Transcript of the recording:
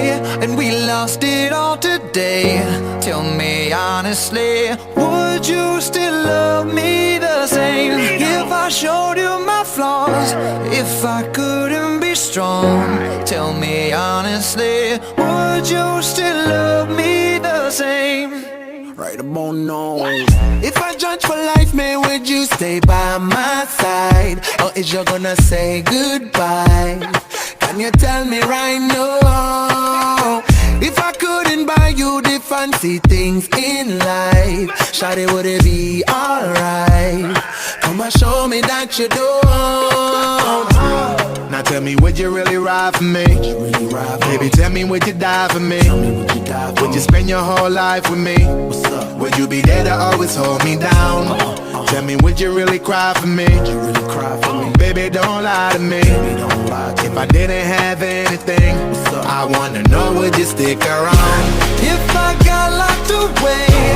yesterday and we lost it all today. Tell me honestly, would you still love me the same? If I showed you my flaws, if I couldn't be strong, tell me honestly, would you still love me the same? Right about now. If I judge for life, man, would you stay by my side? Or is you gonna say goodbye? Can you tell me right now? If I couldn't buy you the fancy things in life, shawty, would it be alright? Come and show me that you don't. Now tell me, would you really ride for me? Baby, tell me, would you die for me? Would you spend your whole life with me? Would you be there to always hold me down? Tell me, would you really cry for me? Baby, don't lie to me. If I didn't have anything, I wanna know, would you stick around? If